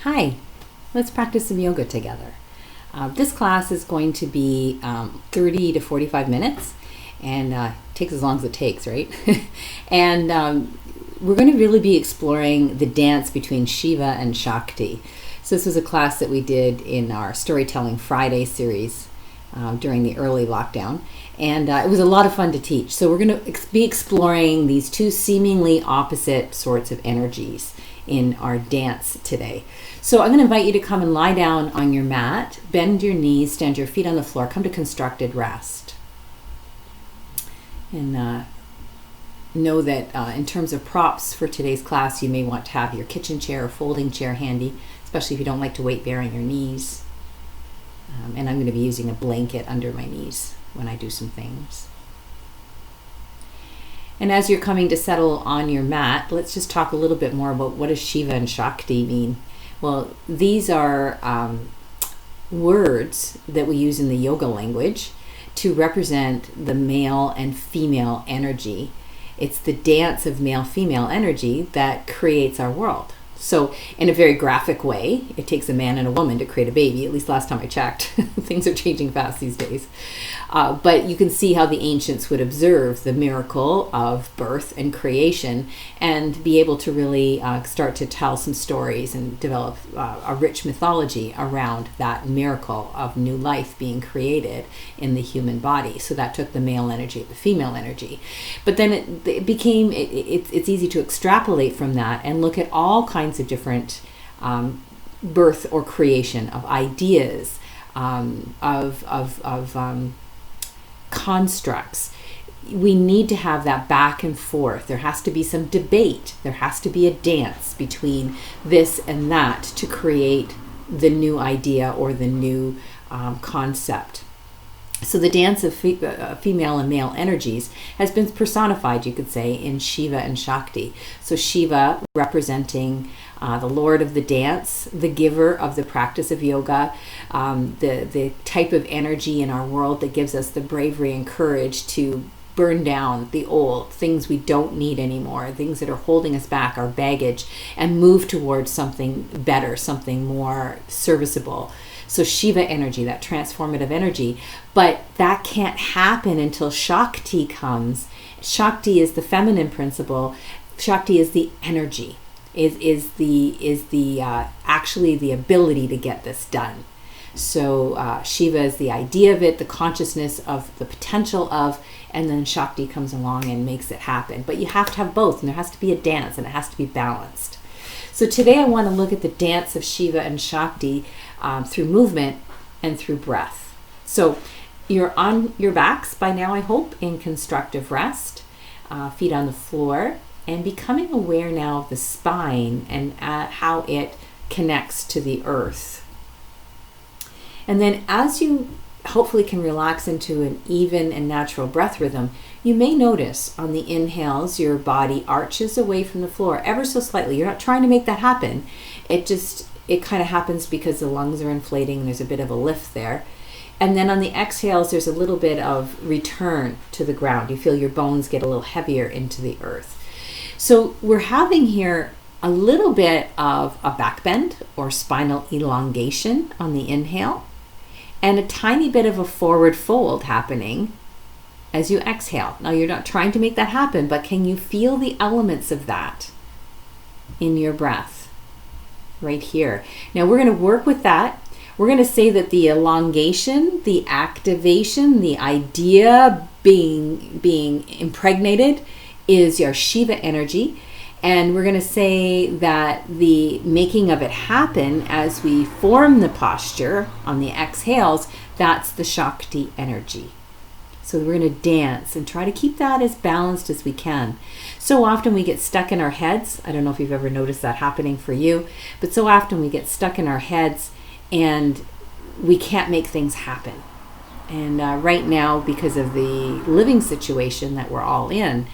Hi, let's practice some yoga together. This class is going to be 30 to 45 minutes and takes as long as it takes, right? and we're going to really be exploring the dance between Shiva and Shakti. So this was a class that we did in our Storytelling Friday series during the early lockdown. And it was a lot of fun to teach. So we're going to be exploring these two seemingly opposite sorts of energies in our dance today. So I'm going to invite you to come and lie down on your mat, bend your knees, stand your feet on the floor, come to constructed rest. And know that in terms of props for today's class, you may want to have your kitchen chair or folding chair handy, especially if you don't like to weight bear on your knees. And I'm going to be using a blanket under my knees when I do some things. And as you're coming to settle on your mat, let's just talk a little bit more about what does Shiva and Shakti mean. Well, these are words that we use in the yoga language to represent the male and female energy. It's the dance of male-female energy that creates our world. So in a very graphic way, it takes a man and a woman to create a baby, at least last time I checked. Things are changing fast these days. But you can see how the ancients would observe the miracle of birth and creation and be able to really start to tell some stories and develop a rich mythology around that miracle of new life being created in the human body. So that took the male energy, the female energy. But then it became, it's easy to extrapolate from that and look at all kinds of different birth or creation of ideas, of constructs. We need to have that back and forth. There has to be some debate. There has to be a dance between this and that to create the new idea or the new concept. So the dance of female and male energies has been personified, you could say, in Shiva and Shakti. So Shiva representing the Lord of the dance, the giver of the practice of yoga, the type of energy in our world that gives us the bravery and courage to burn down the old, things we don't need anymore, things that are holding us back, our baggage, and move towards something better, something more serviceable. So Shiva energy, that transformative energy, but that can't happen until Shakti comes. Shakti is the feminine principle. Shakti is the energy, is the actually the ability to get this done. So Shiva is the idea of it, the consciousness of the potential of, and then Shakti comes along and makes it happen. But you have to have both, and there has to be a dance, and it has to be balanced. So today I want to look at the dance of Shiva and Shakti through movement and through breath. So you're on your backs by now, I hope, in constructive rest, feet on the floor, and becoming aware now of the spine and how it connects to the earth. And then as you hopefully can relax into an even and natural breath rhythm, you may notice on the inhales your body arches away from the floor ever so slightly. You're not trying to make that happen. It kind of happens because the lungs are inflating. There's a bit of a lift there. And then on the exhales, there's a little bit of return to the ground. You feel your bones get a little heavier into the earth. So we're having here a little bit of a back bend or spinal elongation on the inhale, and a tiny bit of a forward fold happening as you exhale. Now you're not trying to make that happen, but can you feel the elements of that in your breath right here? Now we're going to work with that. We're going to say that the elongation, the activation, the idea being impregnated is your Shiva energy. And we're going to say that the making of it happen as we form the posture on the exhales, that's the Shakti energy. So we're going to dance and try to keep that as balanced as we can. So often we get stuck in our heads. I don't know if you've ever noticed that happening for you, but so often we get stuck in our heads and we can't make things happen. And right now, because of the living situation that we're all in,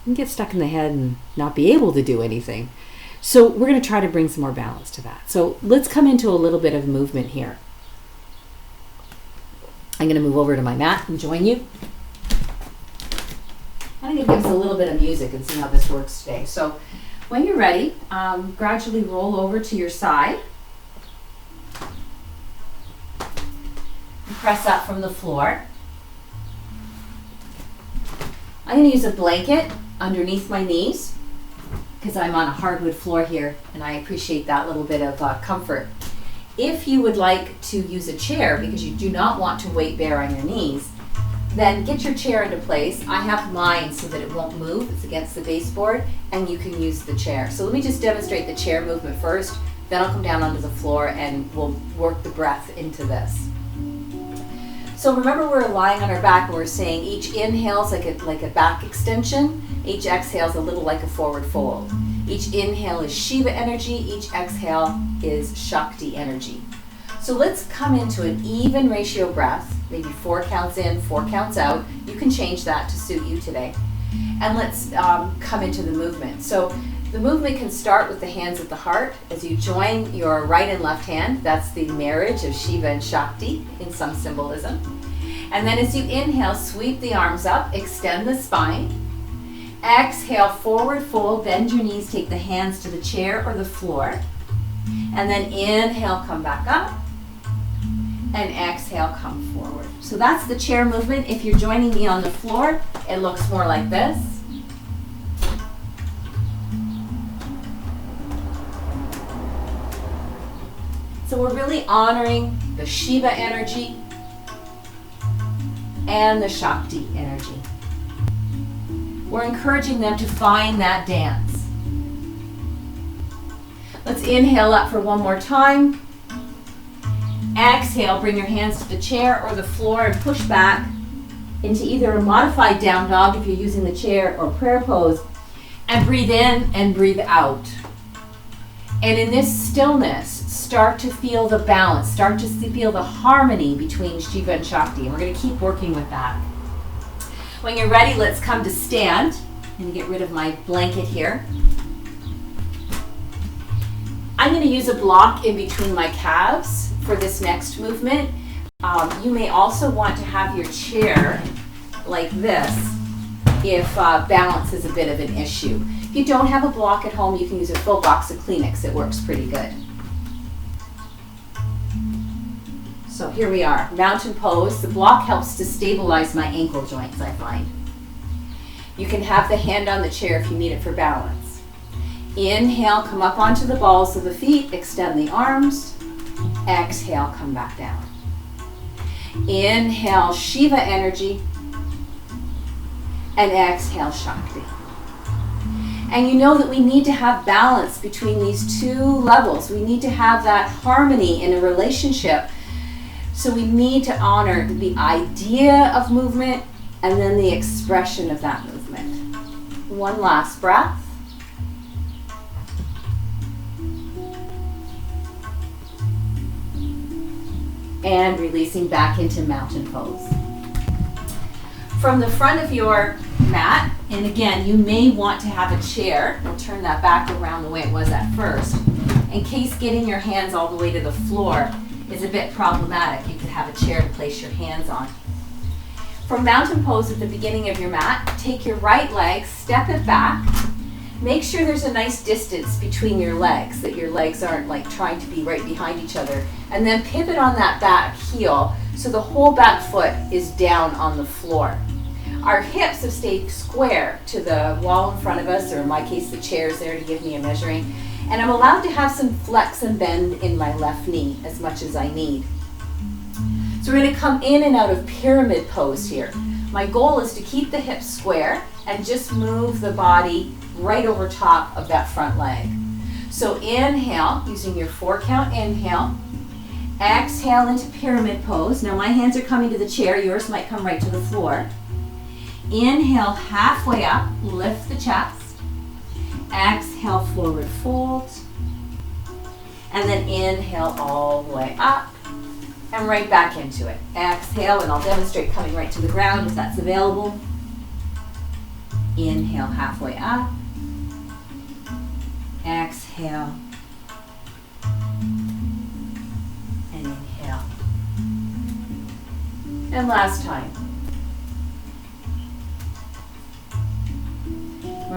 you can get stuck in the head and not be able to do anything. So we're going to try to bring some more balance to that. So let's come into a little bit of movement here. I'm going to move over to my mat and join you. I'm going to give us a little bit of music and see how this works today. So When you're ready, gradually roll over to your side. Press up from the floor. I'm going to use a blanket underneath my knees because I'm on a hardwood floor here and I appreciate that little bit of comfort. If you would like to use a chair because you do not want to weight bear on your knees, then get your chair into place. I have mine so that it won't move. It's against the baseboard and you can use the chair. So let me just demonstrate the chair movement first, then I'll come down onto the floor and we'll work the breath into this. So remember we're lying on our back and we're saying each inhale is like a back extension, each exhale is a little like a forward fold. Each inhale is Shiva energy, each exhale is Shakti energy. So let's come into an even ratio breath, maybe 4 counts in, 4 counts out. You can change that to suit you today. And let's come into the movement. So the movement can start with the hands at the heart as you join your right and left hand. That's the marriage of Shiva and Shakti in some symbolism. And then as you inhale, sweep the arms up, extend the spine. Exhale, forward fold, bend your knees, take the hands to the chair or the floor. And then inhale, come back up. And exhale, come forward. So that's the chair movement. If you're joining me on the floor, it looks more like this. So we're really honoring the Shiva energy and the Shakti energy. We're encouraging them to find that dance. Let's inhale up for one more time. Exhale, bring your hands to the chair or the floor and push back into either a modified down dog if you're using the chair or prayer pose. And breathe in and breathe out. And in this stillness, start to feel the balance, start to feel the harmony between Shiva and Shakti. And we're going to keep working with that. When you're ready, let's come to stand. I'm going to get rid of my blanket here. I'm going to use a block in between my calves for this next movement. You may also want to have your chair like this if balance is a bit of an issue. If you don't have a block at home, you can use a full box of Kleenex. It works pretty good. So here we are, mountain pose. The block helps to stabilize my ankle joints, I find. You can have the hand on the chair if you need it for balance. Inhale, come up onto the balls of the feet, extend the arms. Exhale, come back down. Inhale, Shiva energy. And exhale, Shakti. And you know that we need to have balance between these two levels. We need to have that harmony in a relationship. So we need to honor the idea of movement and then the expression of that movement. One last breath. And releasing back into mountain pose. From the front of your mat, and again, you may want to have a chair. I'll turn that back around the way it was at first. In case getting your hands all the way to the floor is a bit problematic, you could have a chair to place your hands on. From mountain pose at the beginning of your mat, take your right leg, step it back. Make sure there's a nice distance between your legs, that your legs aren't like trying to be right behind each other. And then pivot on that back heel so the whole back foot is down on the floor. Our hips have stayed square to the wall in front of us, or in my case, the chair is there to give me a measuring. And I'm allowed to have some flex and bend in my left knee as much as I need. So we're going to come in and out of pyramid pose here. My goal is to keep the hips square and just move the body right over top of that front leg. So inhale, using your 4 count inhale. Exhale into pyramid pose. Now my hands are coming to the chair. Yours might come right to the floor. Inhale, halfway up, lift the chest. Exhale, forward fold. And then inhale all the way up and right back into it. Exhale, and I'll demonstrate coming right to the ground if that's available. Inhale, halfway up. Exhale. And inhale. And last time.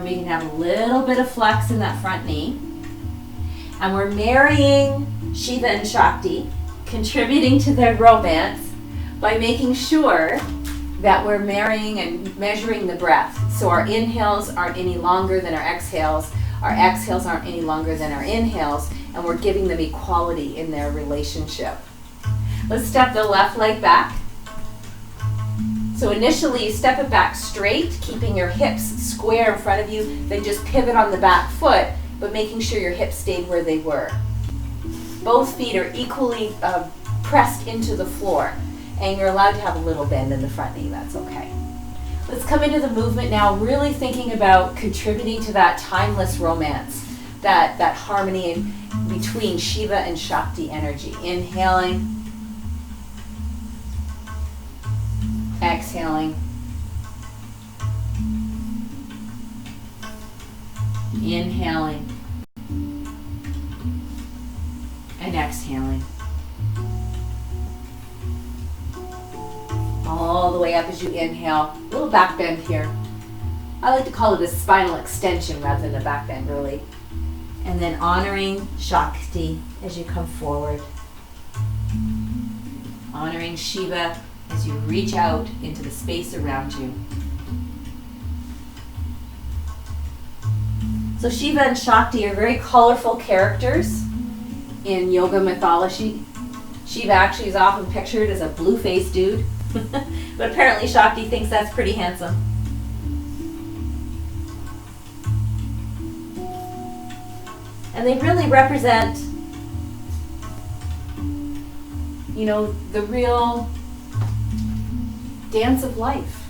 where we can have a little bit of flex in that front knee. And we're marrying Shiva and Shakti, contributing to their romance by making sure that we're marrying and measuring the breath. So our inhales aren't any longer than our exhales aren't any longer than our inhales, and we're giving them equality in their relationship. Let's step the left leg back. So initially you step it back straight, keeping your hips square in front of you, then just pivot on the back foot, but making sure your hips stayed where they were. Both feet are equally pressed into the floor, and you're allowed to have a little bend in the front knee, that's okay. Let's come into the movement now, really thinking about contributing to that timeless romance, that harmony between Shiva and Shakti energy. Inhaling, exhaling, inhaling, and exhaling. All the way up as you inhale. A little back bend here. I like to call it a spinal extension rather than a back bend, really. And then honoring Shakti as you come forward. Honoring Shiva as you reach out into the space around you. So Shiva and Shakti are very colorful characters in yoga mythology. Shiva actually is often pictured as a blue-faced dude. But apparently Shakti thinks that's pretty handsome. And they really represent, the real dance of life.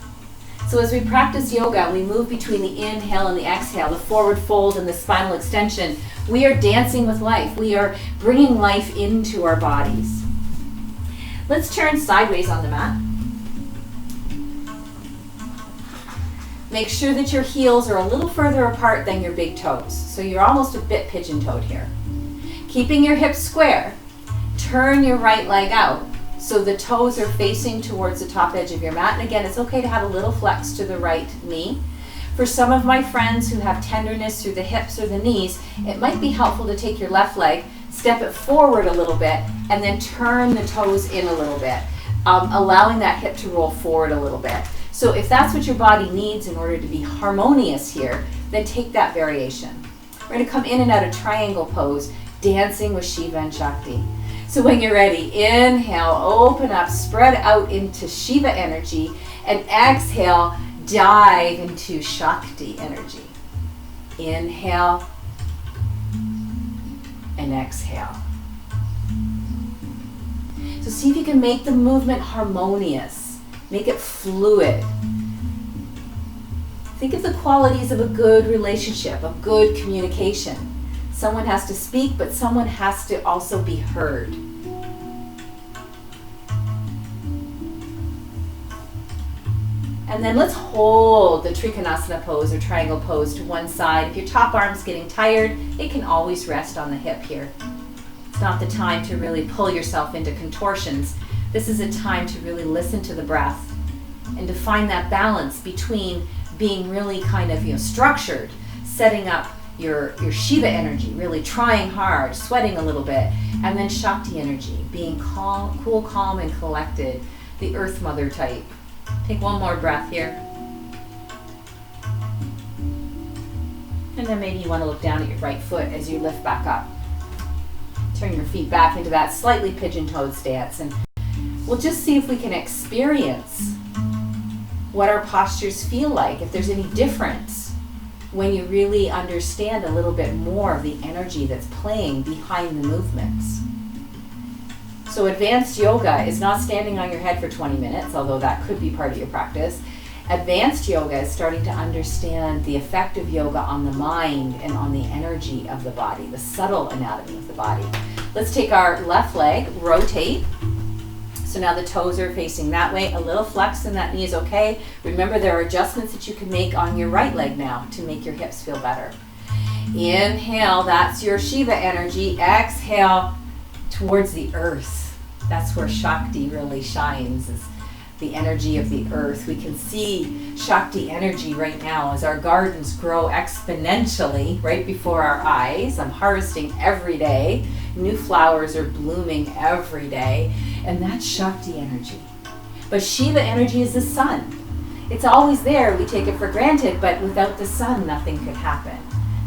So as we practice yoga, we move between the inhale and the exhale, the forward fold and the spinal extension. We are dancing with life. We are bringing life into our bodies. Let's turn sideways on the mat. Make sure that your heels are a little further apart than your big toes. So you're almost a bit pigeon-toed here. Keeping your hips square, turn your right leg out so the toes are facing towards the top edge of your mat. And again, it's okay to have a little flex to the right knee. For some of my friends who have tenderness through the hips or the knees, it might be helpful to take your left leg, step it forward a little bit, and then turn the toes in a little bit, allowing that hip to roll forward a little bit. So if that's what your body needs in order to be harmonious here, then take that variation. We're going to come in and out of triangle pose, dancing with Shiva and Shakti. So when you're ready, inhale, open up, spread out into Shiva energy, and exhale, dive into Shakti energy. Inhale and exhale. So see if you can make the movement harmonious. Make it fluid. Think of the qualities of a good relationship, of good communication. Someone has to speak, but someone has to also be heard. And then let's hold the Trikonasana pose or triangle pose to one side. If your top arm's getting tired, it can always rest on the hip here. It's not the time to really pull yourself into contortions. This is a time to really listen to the breath and to find that balance between being really kind of structured, setting up your Shiva energy, really trying hard, sweating a little bit, and then Shakti energy, being calm, cool, calm, and collected, the Earth Mother type. Take one more breath here. And then maybe you want to look down at your right foot as you lift back up. Turn your feet back into that slightly pigeon-toed stance, and we'll just see if we can experience what our postures feel like, if there's any difference when you really understand a little bit more of the energy that's playing behind the movements. So advanced yoga is not standing on your head for 20 minutes, although that could be part of your practice. Advanced yoga is starting to understand the effect of yoga on the mind and on the energy of the body, the subtle anatomy of the body. Let's take our left leg, rotate. So now the toes are facing that way. A little flex in that knee is okay. Remember, there are adjustments that you can make on your right leg now to make your hips feel better. Inhale, that's your Shiva energy. Exhale towards the earth. That's where Shakti really shines, is the energy of the earth. We can see Shakti energy right now as our gardens grow exponentially right before our eyes. I'm harvesting every day. New flowers are blooming every day. And that's Shakti energy. But Shiva energy is the sun. It's always there. We take it for granted, but without the sun, nothing could happen.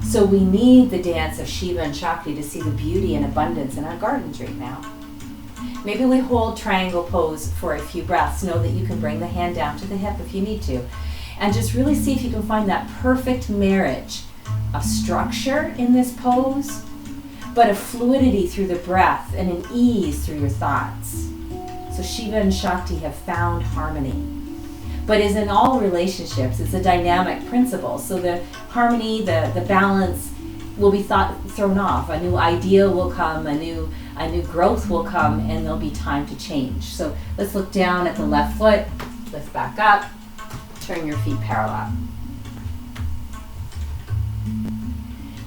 So we need the dance of Shiva and Shakti to see the beauty and abundance in our gardens right now. Maybe we hold triangle pose for a few breaths. Know that you can bring the hand down to the hip if you need to. And just really see if you can find that perfect marriage of structure in this pose, but a fluidity through the breath and an ease through your thoughts. So Shiva and Shakti have found harmony. But as in all relationships, it's a dynamic principle. So the harmony, the balance will be thrown off. A new idea will come, a new growth will come, and there'll be time to change. So let's look down at the left foot, lift back up, turn your feet parallel.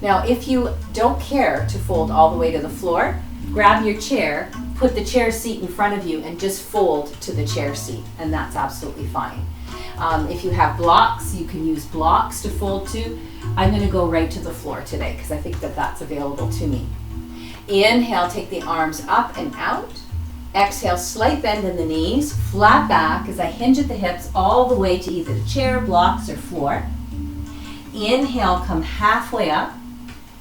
Now, if you don't care to fold all the way to the floor, grab your chair, put the chair seat in front of you, and just fold to the chair seat, and that's absolutely fine. If you have blocks, you can use blocks to fold to. I'm going to go right to the floor today because I think that that's available to me. Inhale, take the arms up and out. Exhale, slight bend in the knees, flat back as I hinge at the hips all the way to either the chair, blocks, or floor. Inhale, come halfway up.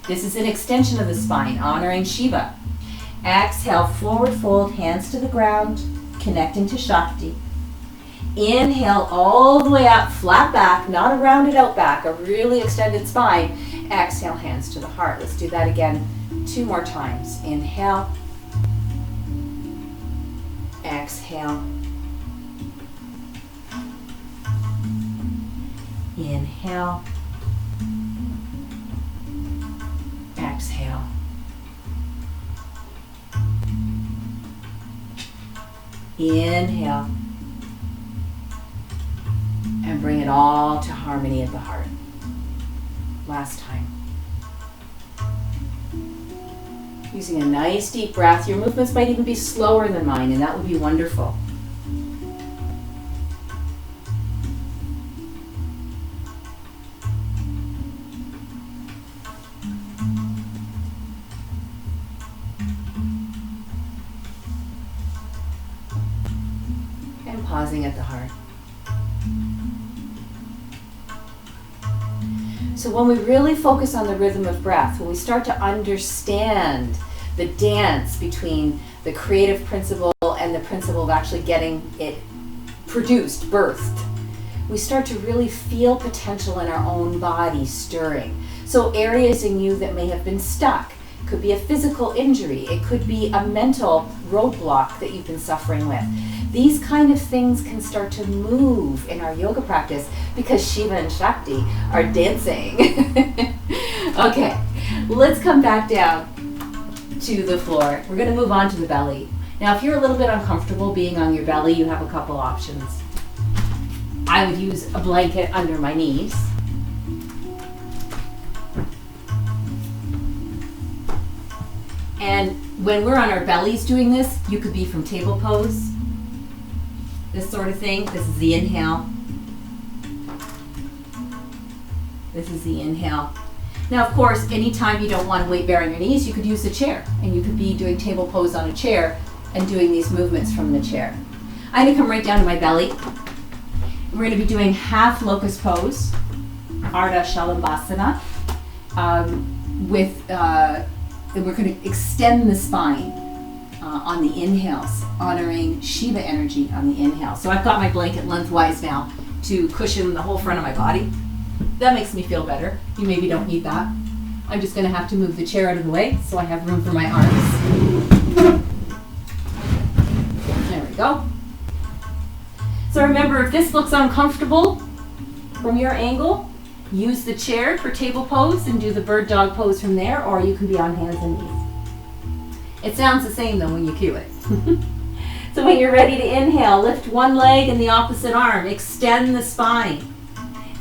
This is an extension of the spine, honoring Shiva. Exhale, forward fold, hands to the ground, connecting to Shakti. Inhale all the way up, flat back, not a rounded out back, a really extended spine. Exhale, hands to the heart. Let's do that again 2 more times. Inhale. Exhale. Inhale. Exhale. Inhale. And bring it all to harmony at the heart. Last time. Using a nice deep breath. Your movements might even be slower than mine, and that would be wonderful. And pausing at the heart. So when we really focus on the rhythm of breath, when we start to understand the dance between the creative principle and the principle of actually getting it produced, birthed, we start to really feel potential in our own body stirring. So areas in you that may have been stuck, could be a physical injury, it could be a mental roadblock that you've been suffering with. These kind of things can start to move in our yoga practice because Shiva and Shakti are dancing. Okay, let's come back down to the floor. We're going to move on to the belly. Now, if you're a little bit uncomfortable being on your belly, you have a couple options. I would use a blanket under my knees. And when we're on our bellies doing this, you could be from table pose, this sort of thing. This is the inhale. This is the inhale. Now, of course, anytime you don't want to weight bear on your knees, you could use the chair, and you could be doing table pose on a chair and doing these movements from the chair. I'm going to come right down to my belly. We're going to be doing half locust pose, Ardha Shalabhasana, and we're going to extend the spine on the inhales, honoring Shiva energy on the inhale. So I've got my blanket lengthwise now to cushion the whole front of my body. That makes me feel better. You maybe don't need that. I'm just going to have to move the chair out of the way so I have room for my arms. There we go. So remember, if this looks uncomfortable from your angle, use the chair for table pose and do the bird dog pose from there, or you can be on hands and knees. It sounds the same though when you cue it. So when you're ready to inhale, lift one leg and the opposite arm. Extend the spine.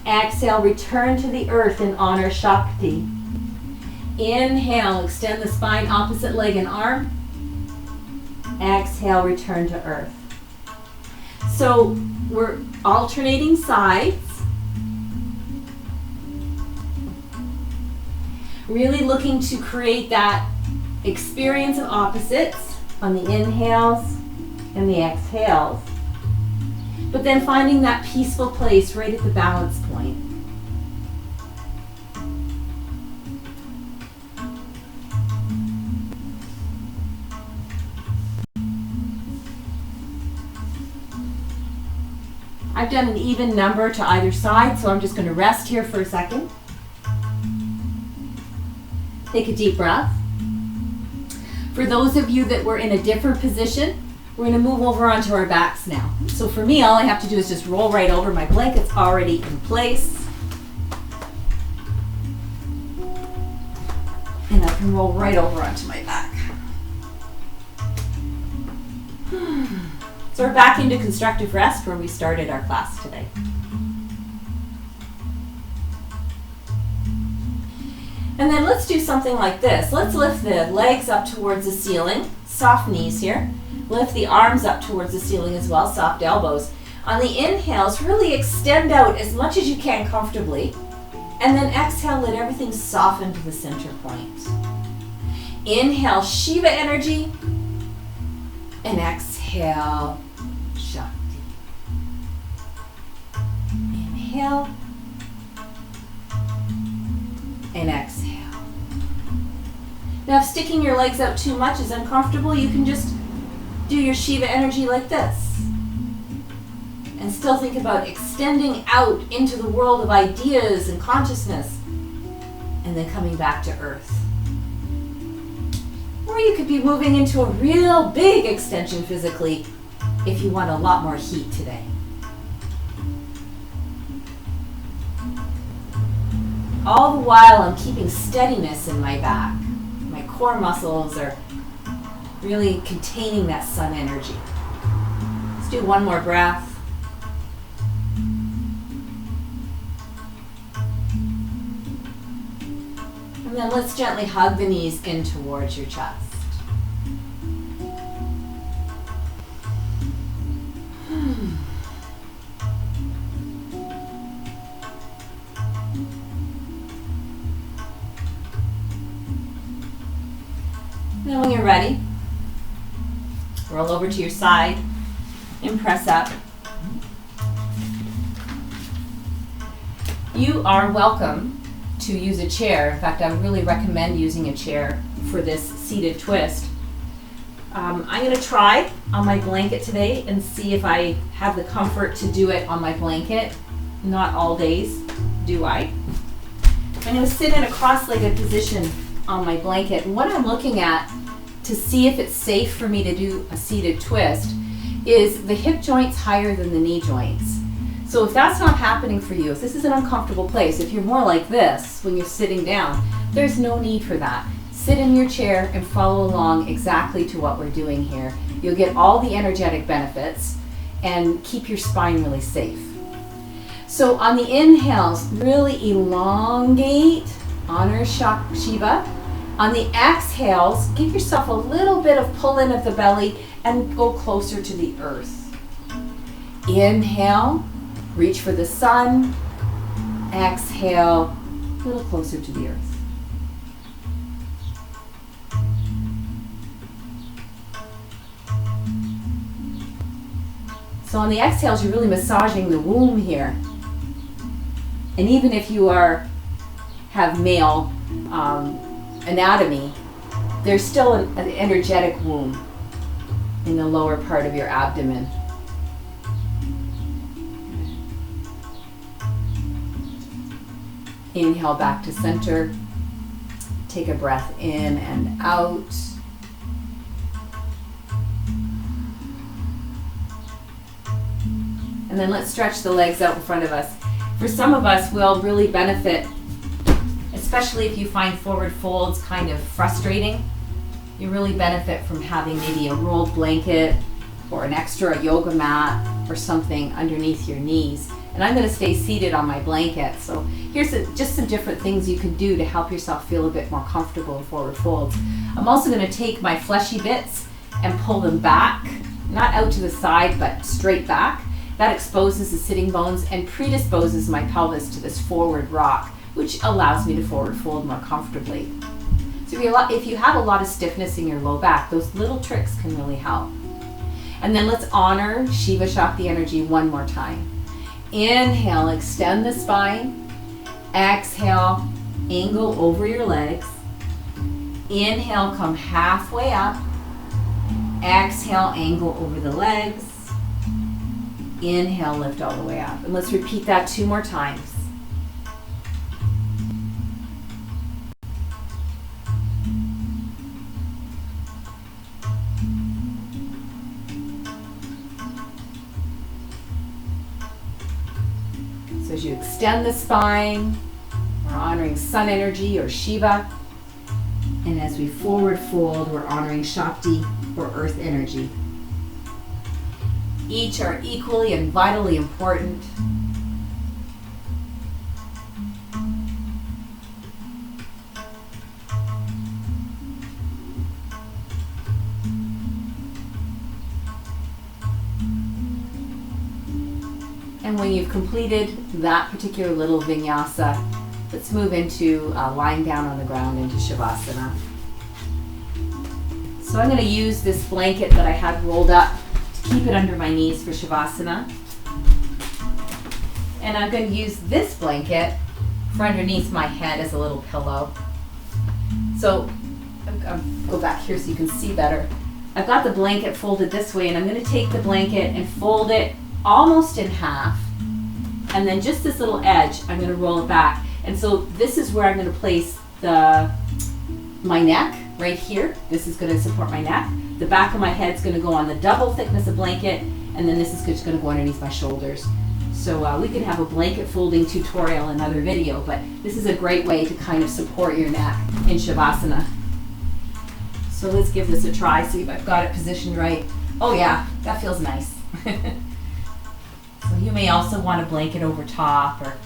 Exhale, return to the earth and honor Shakti. Inhale, extend the spine, opposite leg and arm. Exhale, return to earth. So we're alternating sides. Really looking to create that experience of opposites on the inhales and the exhales. But then finding that peaceful place right at the balance point. I've done an even number to either side, so I'm just going to rest here for a second. Take a deep breath. For those of you that were in a different position, we're going to move over onto our backs now. So for me, all I have to do is just roll right over. My blanket's already in place. And I can roll right over onto my back. So we're back into constructive rest where we started our class today. And then let's do something like this. Let's lift the legs up towards the ceiling, soft knees here. Lift the arms up towards the ceiling as well, soft elbows. On the inhales, really extend out as much as you can comfortably. And then exhale, let everything soften to the center point. Inhale, Shiva energy. And exhale, Shakti. Inhale. And exhale. Now if sticking your legs out too much is uncomfortable, you can just do your Shiva energy like this. And still think about extending out into the world of ideas and consciousness. And then coming back to earth. Or you could be moving into a real big extension physically if you want a lot more heat today. All the while I'm keeping steadiness in my back. My core muscles are really containing that sun energy. Let's do one more breath. And then let's gently hug the knees in towards your chest. Then when you're ready, roll over to your side and press up. You are welcome to use a chair. In fact, I would really recommend using a chair for this seated twist. I'm going to try on my blanket today and see if I have the comfort to do it on my blanket. Not all days do I. I'm going to sit in a cross-legged position on my blanket. And what I'm looking at to see if it's safe for me to do a seated twist is the hip joints higher than the knee joints. So if that's not happening for you, if this is an uncomfortable place, if you're more like this when you're sitting down, there's no need for that. Sit in your chair and follow along exactly to what we're doing here. You'll get all the energetic benefits and keep your spine really safe. So on the inhales, really elongate, honor Shiva. On the exhales, give yourself a little bit of pull in of the belly and go closer to the earth. Inhale, reach for the sun. Exhale, a little closer to the earth. So on the exhales, you're really massaging the womb here. And even if you have male anatomy, there's still an energetic womb in the lower part of your abdomen. Inhale back to center. Take a breath in and out. And then let's stretch the legs out in front of us. For some of us, we'll really benefit, especially if you find forward folds kind of frustrating. You really benefit from having maybe a rolled blanket or an extra yoga mat or something underneath your knees. And I'm going to stay seated on my blanket. So here's just some different things you can do to help yourself feel a bit more comfortable in forward folds. I'm also going to take my fleshy bits and pull them back not out to the side, but straight back. That exposes the sitting bones and predisposes my pelvis to this forward rock, which allows me to forward fold more comfortably. So if you have a lot of stiffness in your low back, those little tricks can really help. And then let's honor Shiva Shakti energy one more time. Inhale, extend the spine. Exhale, angle over your legs. Inhale, come halfway up. Exhale, angle over the legs. Inhale, lift all the way up. And let's repeat that 2 more times. So as you extend the spine, we're honoring sun energy or Shiva. And as we forward fold, we're honoring Shakti or earth energy. Each are equally and vitally important. And when you've completed that particular little vinyasa, let's move into lying down on the ground into Shavasana. So I'm going to use this blanket that I had rolled up to keep it under my knees for Shavasana. And I'm going to use this blanket for underneath my head as a little pillow. So I'll go back here so you can see better. I've got the blanket folded this way, and I'm going to take the blanket and fold it almost in half. And then just this little edge, I'm going to roll it back. And so this is where I'm going to place my neck right here. This is going to support my neck. The back of my head is going to go on the double thickness of blanket, and then this is just going to go underneath my shoulders. So we could have a blanket folding tutorial in another video, but this is a great way to kind of support your neck in Shavasana. So let's give this a try, see if I've got it positioned right. Oh yeah, that feels nice. So you may also want a blanket over top or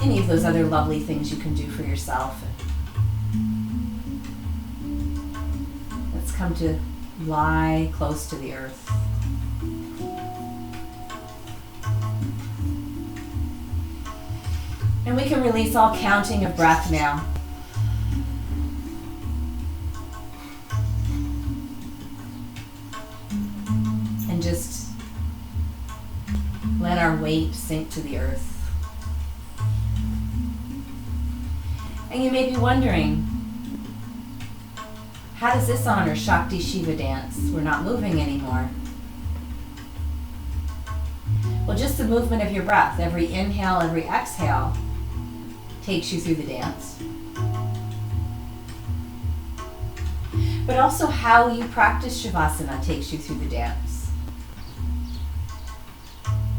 any of those other lovely things you can do for yourself. Let's come to lie close to the earth. And we can release all counting of breath now. And just let our weight sink to the earth. And you may be wondering, how does this honor Shakti Shiva dance? We're not moving anymore. Well, just the movement of your breath, every inhale, every exhale, takes you through the dance. But also how you practice Shavasana takes you through the dance.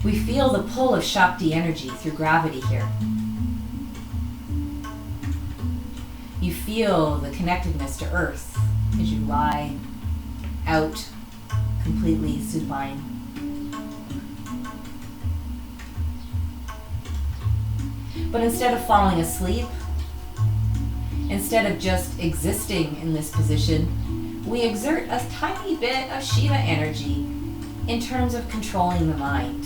We feel the pull of Shakti energy through gravity here. You feel the connectedness to earth as you lie out completely supine. But instead of falling asleep, instead of just existing in this position, we exert a tiny bit of Shiva energy in terms of controlling the mind.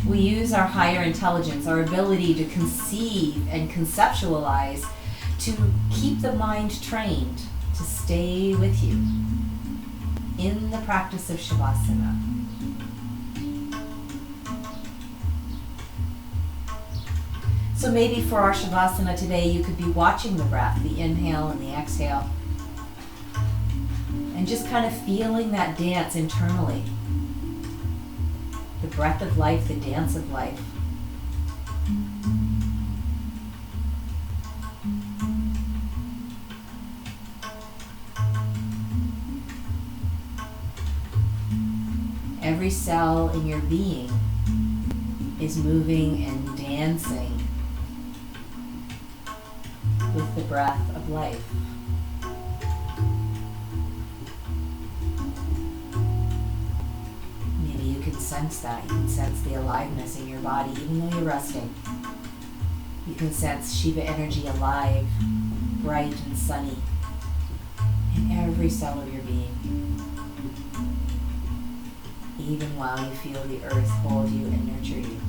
We use our higher intelligence, our ability to conceive and conceptualize, to keep the mind trained to stay with you in the practice of Shavasana. So maybe for our Shavasana today, you could be watching the breath, the inhale and the exhale, and just kind of feeling that dance internally. The breath of life, the dance of life. Every cell in your being is moving and dancing with the breath of life. Maybe you can sense that. You can sense the aliveness in your body even though you're resting. You can sense Shiva energy alive, bright and sunny in every cell of your being, even while you feel the earth hold you and nurture you.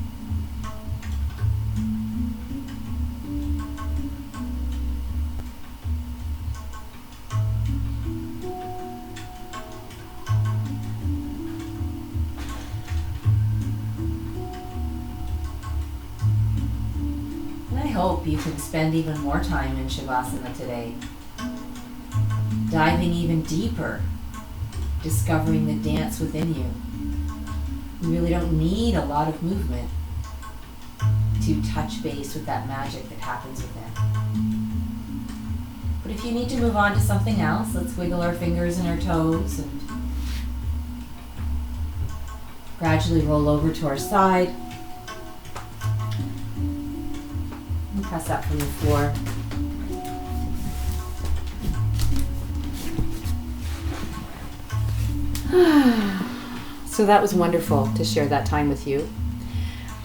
And I hope you can spend even more time in Shavasana today, diving even deeper, discovering the dance within you. You really don't need a lot of movement to touch base with that magic that happens within. But if you need to move on to something else, let's wiggle our fingers and our toes and gradually roll over to our side. And press up from the floor. So that was wonderful to share that time with you.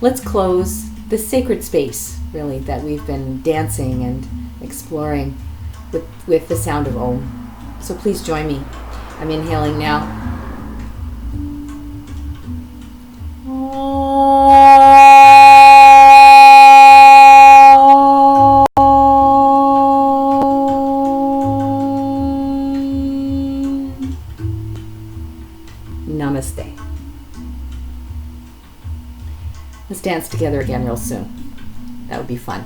Let's close this sacred space, really, that we've been dancing and exploring with the sound of Om. So please join me. I'm inhaling now. Namaste. Let's dance together again real soon. That would be fun.